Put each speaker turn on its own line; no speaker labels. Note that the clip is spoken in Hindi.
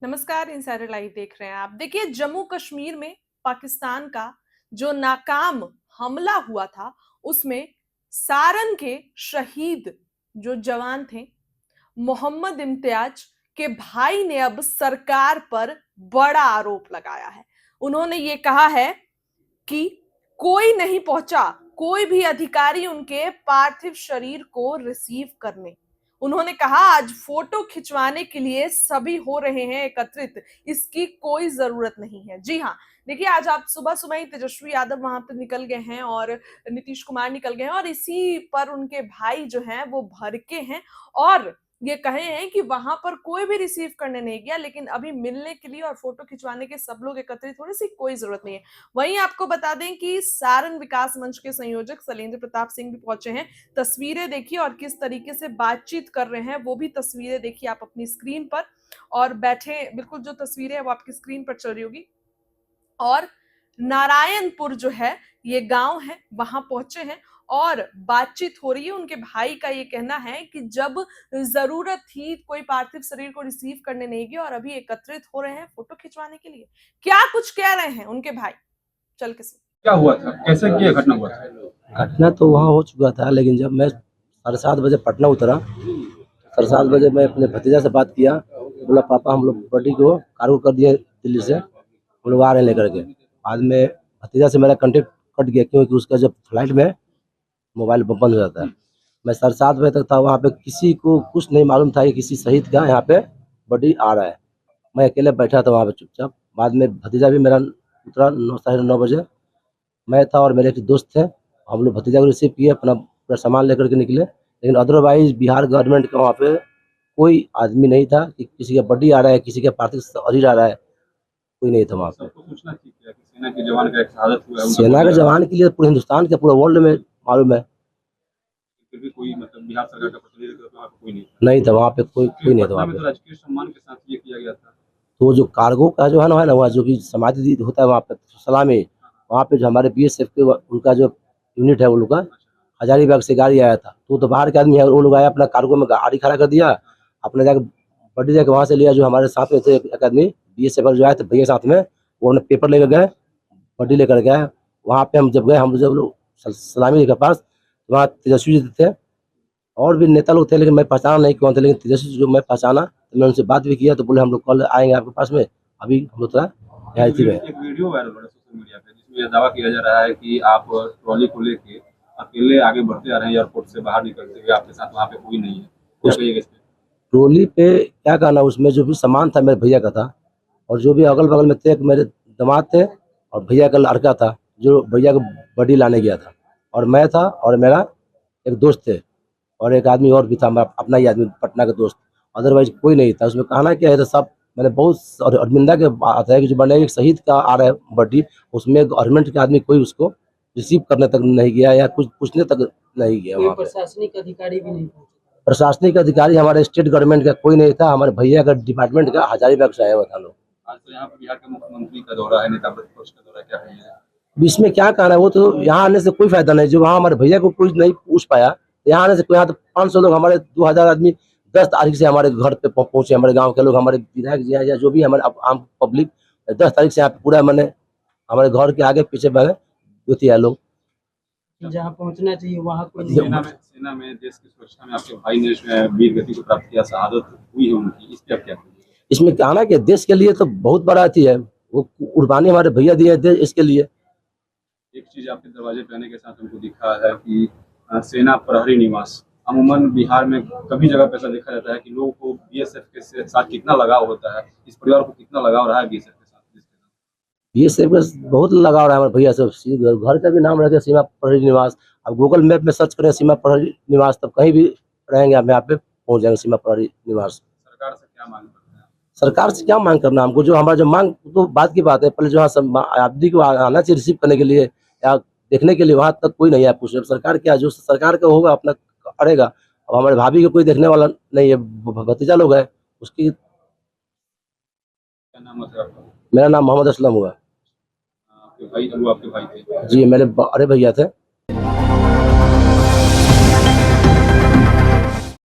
नमस्कार, इंसाइडर लाइव देख रहे हैं आप। देखिए, जम्मू कश्मीर में पाकिस्तान का जो नाकाम हमला हुआ था, उसमें सारन के शहीद जो जवान थे, मोहम्मद इम्तियाज के भाई ने अब सरकार पर बड़ा आरोप लगाया है। उन्होंने ये कहा है कि कोई नहीं पहुंचा, कोई भी अधिकारी उनके पार्थिव शरीर को रिसीव करने। उन्होंने कहा आज फोटो खिंचवाने के लिए सभी हो रहे हैं एकत्रित, इसकी कोई जरूरत नहीं है। जी हाँ, देखिए आज आप सुबह सुबह ही तेजस्वी यादव वहां पर निकल गए हैं और नीतीश कुमार निकल गए हैं और इसी पर उनके भाई जो हैं वो भड़के हैं और ये कहे हैं कि वहां पर कोई भी रिसीव करने नहीं गया, लेकिन अभी मिलने के लिए और फोटो खिंचवाने के सब लोग एकत्रित होने से कोई जरूरत नहीं है। वहीं आपको बता दें कि सारण विकास मंच के संयोजक शैलेंद्र प्रताप सिंह भी पहुंचे हैं। तस्वीरें देखिए और किस तरीके से बातचीत कर रहे हैं वो भी तस्वीरें देखिए आप अपनी स्क्रीन पर। और बैठे बिल्कुल जो तस्वीरें हैं वो आपकी स्क्रीन पर चल रही होगी। और नारायणपुर जो है ये गांव है, वहां पहुंचे हैं और बातचीत हो रही है। उनके भाई का ये कहना है कि जब जरूरत थी कोई पार्थिव शरीर को रिसीव करने नहीं गया और अभी एकत्रित हो रहे हैं फोटो खिंचवाने के लिए। क्या कुछ कह रहे हैं उनके भाई, चल के सुन।
क्या हुआ था, कैसे ये घटना हुआ था?
घटना तो वहाँ हो चुका था, लेकिन जब मैं 7:30 बजे पटना उतरा, 7:30 बजे मैं अपने भतीजा से बात किया। बोला पापा हम लोग बॉडी को कार्गो कर दिए दिल्ली से, हम लोग आ रहे हैं लेकर के। बाद में भतीजा से मेरा कांटेक्ट कट गया, क्योंकि उसका जब फ्लाइट में मोबाइल बंद हो जाता है। मैं 7:30 बजे तक था वहाँ पे, किसी को कुछ नहीं मालूम था कि किसी शहीद का यहाँ पे बॉडी आ रहा है। मैं अकेले बैठा था वहाँ पे चुपचाप। बाद में भतीजा भी मेरा उतरा 9 साढ़े 9 बजे। मैं था और मेरे एक दोस्त थे, हम लोग भतीजा को रिसीव किए, अपना पूरा सामान लेकर के निकले। लेकिन अदरवाइज बिहार गवर्नमेंट का वहाँ पे कोई आदमी नहीं था कि किसी का बॉडी आ रहा है, किसी का पार्थिव शरीर आ रहा है, कोई नहीं था वहाँ पे।
सबको पूछना चाहिए क्या कि सेना के जवान का एक शहादत हुआ है, उनका
सेना के
बॉडी
जवान के लिए पूरे हिंदुस्तान के पूरे वर्ल्ड में मालूम है।
फिर भी कोई मतलब बिहार सरकार का प्रतिनिधि तो वहाँ पे कोई नहीं था।
नहीं था वहाँ पे, कोई नहीं था
पटना
वहाँ
में तो
पे।
राजकीय सम्मान के साथ ये किया गया था।
तो जो कार्गो का जो है ना वहाँ जो कि समाधि होता है वहाँ पे सलामी, वहाँ पे जो हमारे BSF के उनका जो यूनिट है वो लोग का हजारीबाग से गाड़ी आया था। तो बाहर के आदमी है, वो लोग आया अपना कार्गो में गाड़ी खड़ा कर दिया, अपने जाके बड्डी जाके वहाँ से लिया। जो हमारे साथ में थे एक आदमी BSF जो आए थे भैया साथ में, वो अपने पेपर लेकर गए, बड्डी लेकर गए। वहाँ पे हम जब गए, हम जब लोग सलामी के पास, वहाँ तेजस्वी जी थे और भी नेता लोग थे, लेकिन मैं पहचाना नहीं कौन थे। लेकिन तेजस्वी जो मैं पहचाना, तो मैं उनसे बात भी किया, तो बोले हम लोग कल आएंगे आपके पास में, अभी हम लोग थोड़ा यहाँ थी में।
एक वीडियो वायरल हो रहा है सोशल मीडिया पे, जिसमें यह दावा किया जा रहा है कि आप ट्रॉली को लेके अकेले आगे बढ़ते आ रहे हैं, एयरपोर्ट से बाहर निकलते हुए आपके साथ वहाँ पे कोई नहीं है। क्या कहिएगा इस पे?
ट्रोली पे क्या कहना, उसमें जो भी सामान था मेरे भैया का था, और जो भी अगल बगल में थे, एक मेरे दामाद थे और भैया का लड़का था जो भैया को बॉडी लाने गया था, और मैं था और मेरा एक दोस्त थे, और एक आदमी और भी था, अपना ही आदमी पटना का दोस्त। अदरवाइज कोई नहीं था उसमें। कहना क्या है, तो सब मैंने बहुत और निंदा के बात है कि जो बने एक शहीद का आ रहा है बॉडी, उसमें गवर्नमेंट के आदमी कोई उसको रिसीव करने तक नहीं गया या कुछ पूछने तक नहीं गया। वहाँ पे
प्रशासनिक अधिकारी भी नहीं पहुंचे।
प्रशासनिक अधिकारी हमारे स्टेट गवर्नमेंट का कोई नहीं था, हमारे भैया का डिपार्टमेंट का हजारीबाग से आया हुआ था लोग।
आज तो यहाँ पे बिहार के मुख्यमंत्री का दौरा है, नेता प्रतिपक्ष का दौरा है, क्या कहिएगा?
इसमें क्या कहना है, वो तो यहाँ आने से कोई फायदा नहीं। जो वहाँ हमारे भैया को कोई नहीं पूछ पाया, यहाँ आने से कोई, यहाँ तो 500 लोग, हमारे 2000 आदमी 10 तारीख से हमारे घर पे पहुंचे। हमारे गांव के लोग, हमारे विधायक जी हैं या जो भी हमारे आम पब्लिक 10 तारीख से यहाँ पे पूरा मैंने हमारे घर के आगे पीछे बने होती है लोग।
जहाँ पहुंचना चाहिए वहाँ कोई नहीं।
सेना में देश की सुरक्षा में आपके भाई ने वीर गति को प्राप्त किया, शहादत हुई है उनकी, इस पे आप क्या कहिएगा?
इसमें कहना कि देश के लिए तो बहुत बड़ा अथी है, वो कुर्बानी हमारे भैया दिए देश इसके लिए।
एक चीज आपके दरवाजे पे आने के साथ हमको दिखा है कि सेना प्रहरी निवास, अमूमन बिहार में कभी जगह पे ऐसा देखा जाता है कि लोगों को BSF के साथ कितना लगाव होता है, इस परिवार को कितना लगाव रहा है BSF के साथ?
BSF बस बहुत लगाव रहा है हमारे भैया से। घर का भी नाम रखे सीमा प्रहरी निवास। अब गूगल मैप में सर्च करें सीमा प्रहरी निवास, तब कहीं भी रहेंगे आप यहाँ पे पहुँच जाएंगे सीमा प्रहरी निवास।
सरकार से क्या मांग करते हैं?
सरकार से क्या मांग करना हमको, जो हमारा जो मांग तो बात की बात है, पहले जो आबादी को आना चाहिए रिसीव करने के लिए या देखने के लिए, वहाँ तक कोई नहीं है पूछ रहे। सरकार क्या, जो सरकार का होगा अपना करेगा। अब हमारे भाभी को कोई देखने वाला नहीं है, भतीजा लोग है उसकी।
क्या नाम है आपका?
मेरा नाम मोहम्मद असलम हुआ।
आपके भाई, वो आपके भाई थे?
जी मेरे बड़े भैया थे।